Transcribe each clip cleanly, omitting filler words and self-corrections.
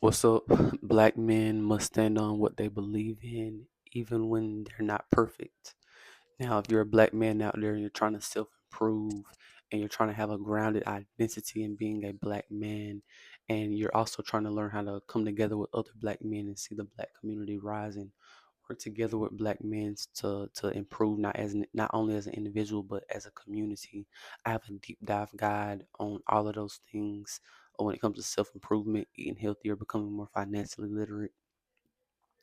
What's up? Black men must stand on what they believe in, even when they're not perfect. Now, if you're a black man out there and you're trying to self improve and you're trying to have a grounded identity in being a black man, and you're also trying to learn how to come together with other black men and see the black community rising, work together with black men to improve not only as an individual but as a community. I have a deep dive guide on all of those things when it comes to self improvement, eating healthier, becoming more financially literate,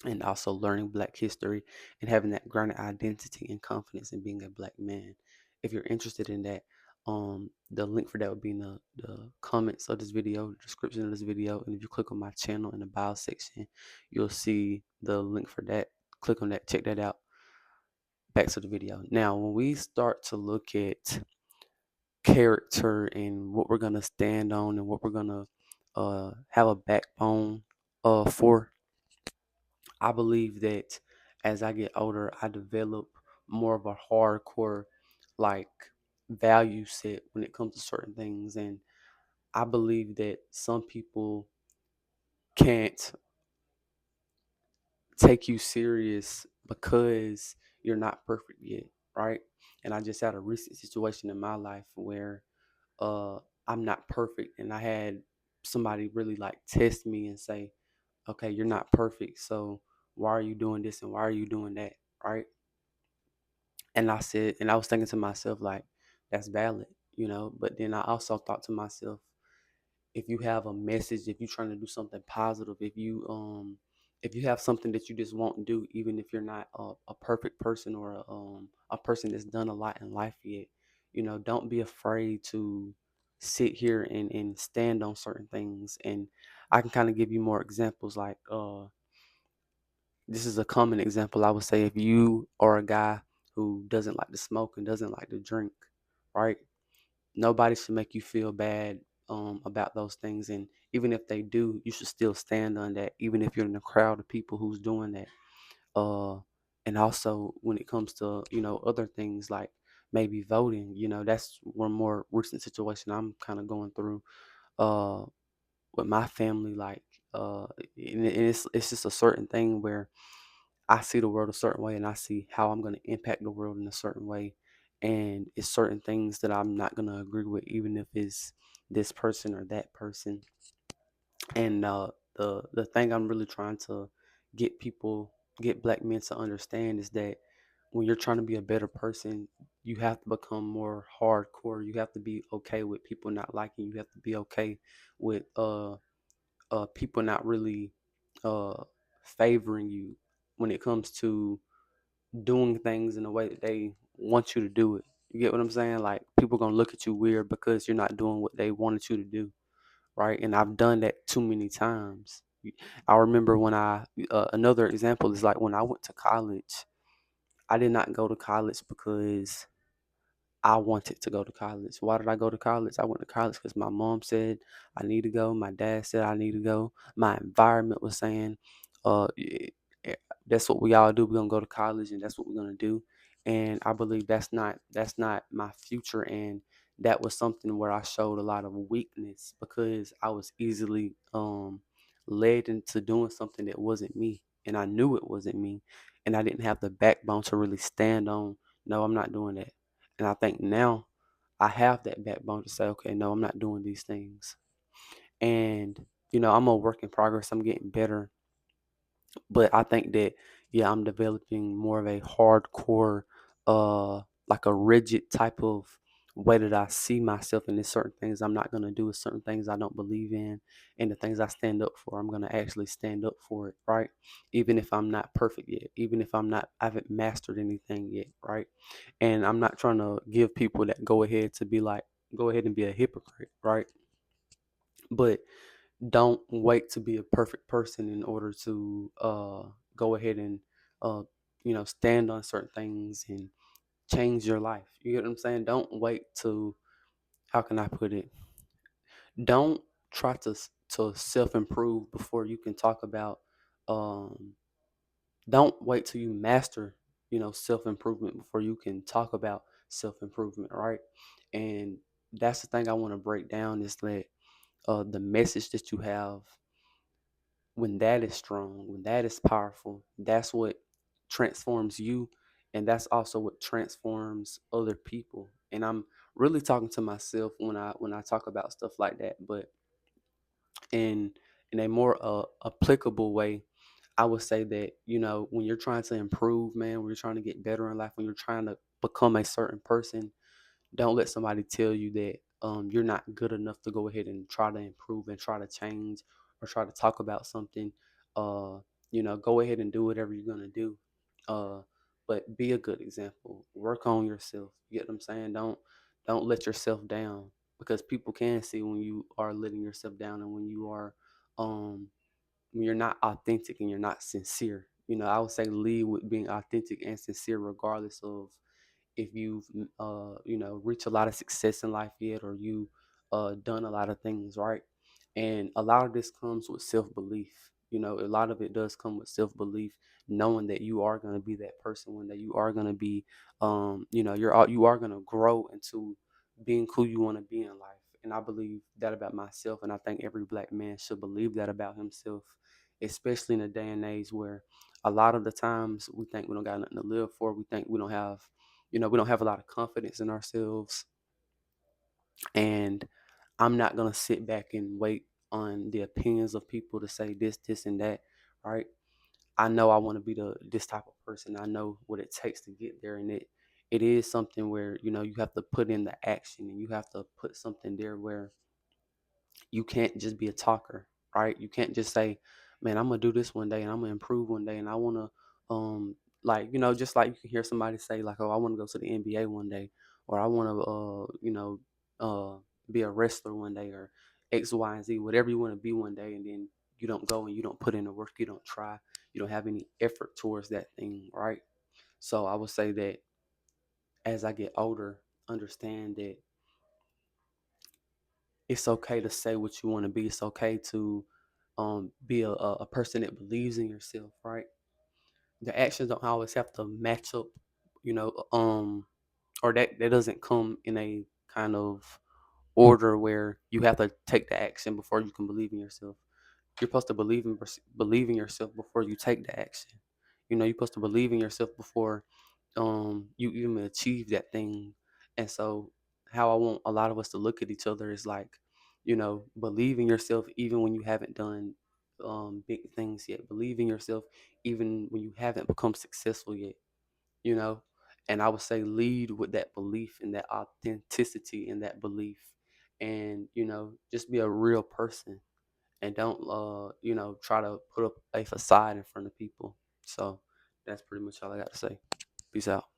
and also learning Black history and having that grounded identity and confidence in being a Black man. If you're interested in that, the link for that would be in the comments of this video, the description of this video, and if you click on my channel in the bio section, you'll see the link for that. Click on that, check that out. Back to the video. Now, when we start to look at character and what we're gonna stand on and what we're gonna have a backbone for, I believe that as I get older, I develop more of a hardcore like value set when it comes to certain things. And I believe that some people can't take you serious because you're not perfect yet, right? And I just had a recent situation in my life where uh I'm not perfect, and I had somebody really like test me and say, okay, you're not perfect, so why are you doing this and why are you doing that, right? And I said, and I was thinking to myself, like, that's valid, But then I also thought to myself, if you have a message, if you're trying to do something positive, if you have something that you just won't do, even if you're not a perfect person or a person that's done a lot in life yet, don't be afraid to sit here and stand on certain things. And I can kind of give you more examples, like this is a common example. I would say if you are a guy who doesn't like to smoke and doesn't like to drink, right? Nobody should make you feel bad about those things. And even if they do, you should still stand on that, even if you're in a crowd of people who's doing that. Uh, and also when it comes to, other things like maybe voting, that's one more recent situation I'm kind of going through uh, with my family. Like, and it's just a certain thing where I see the world a certain way and I see how I'm going to impact the world in a certain way. And it's certain things that I'm not going to agree with, even if it's this person or that person. And the thing I'm really trying to get people, get black men to understand is that when you're trying to be a better person, you have to become more hardcore. You have to be okay with people not liking you. You have to be okay with people not really uh favoring you when it comes to doing things in a way that they want you to do it. You get what I'm saying? Like, people gonna look at you weird because you're not doing what they wanted you to do, right? And I've done that too many times. I remember when another example is like when I went to college. I did not go to college because I wanted to go to college. Why did I go to college? I went to college because my mom said I need to go. My dad said I need to go. My environment was saying, eh, eh, "That's what we all do. We're gonna go to college, and that's what we're gonna do." And I believe that's not my future. And that was something where I showed a lot of weakness because I was easily led into doing something that wasn't me, and I knew it wasn't me, and I didn't have the backbone to really stand on. No, I'm not doing that. And I think now I have that backbone to say, okay, no, I'm not doing these things. And, I'm a work in progress. I'm getting better. But I think that, yeah, I'm developing more of a hardcore, like a rigid type of way that I see myself. And there's certain things I'm not going to do, certain things I don't believe in. And the things I stand up for, I'm going to actually stand up for it, right? Even if I'm not perfect yet, even if I haven't mastered anything yet, right? And I'm not trying to give people that go ahead and be a hypocrite, right? But don't wait to be a perfect person in order to go ahead and uh, stand on certain things and change your life. You get what I'm saying? Don't wait to, how can I put it? Don't try to self improve before you can talk about. Um, don't wait till you master, self improvement before you can talk about self improvement, right? And that's the thing I want to break down is that the message that you have when that is strong, when that is powerful, that's what transforms you, and that's also what transforms other people. And I'm really talking to myself when I talk about stuff like that, but in a more applicable way, I would say that, when you're trying to improve, man, when you're trying to get better in life, when you're trying to become a certain person, don't let somebody tell you that you're not good enough to go ahead and try to improve and try to change or try to talk about something. Uh, go ahead and do whatever you're gonna do. Uh, but be a good example. Work on yourself. You get what I'm saying? Don't let yourself down, because people can see when you are letting yourself down and um when you're not authentic and you're not sincere. I would say lead with being authentic and sincere, regardless of if you've reached a lot of success in life yet, or you done a lot of things right. And a lot of this comes with self-belief. A lot of it does come with self-belief, knowing that you are going to be that person one day. You are going to be you are going to grow into being who you want to be in life. And I believe that about myself, and I think every black man should believe that about himself, especially in a day and age where a lot of the times we think we don't got nothing to live for. We think we don't have a lot of confidence in ourselves. And I'm not going to sit back and wait on the opinions of people to say this, and that, right? I know I want to be this type of person. I know what it takes to get there. And it is something where, you have to put in the action, and you have to put something there where you can't just be a talker, right? You can't just say, "Man, I'm gonna do this one day, and I'm gonna improve one day, and I wanna, just like you can hear somebody say, like, oh, I want to go to the NBA one day, or I want to, uh, be a wrestler one day, or X, Y, and Z, whatever you want to be one day, and then you don't go and you don't put in the work, you don't try, you don't have any effort towards that thing, right? So I would say that as I get older, understand that it's okay to say what you want to be. It's okay to be a person that believes in yourself, right? The actions don't always have to match up, you know, um, or that doesn't come in a kind of order where you have to take the action before you can believe in yourself. You're supposed to believe in yourself before you take the action. You're supposed to believe in yourself before you even achieve that thing. And so how I want a lot of us to look at each other is like, believe in yourself even when you haven't done big things yet. Believe in yourself even when you haven't become successful yet, you know. And I would say lead with that belief and that authenticity and that belief. And, just be a real person, and don't try to put up a facade in front of people. So that's pretty much all I got to say. Peace out.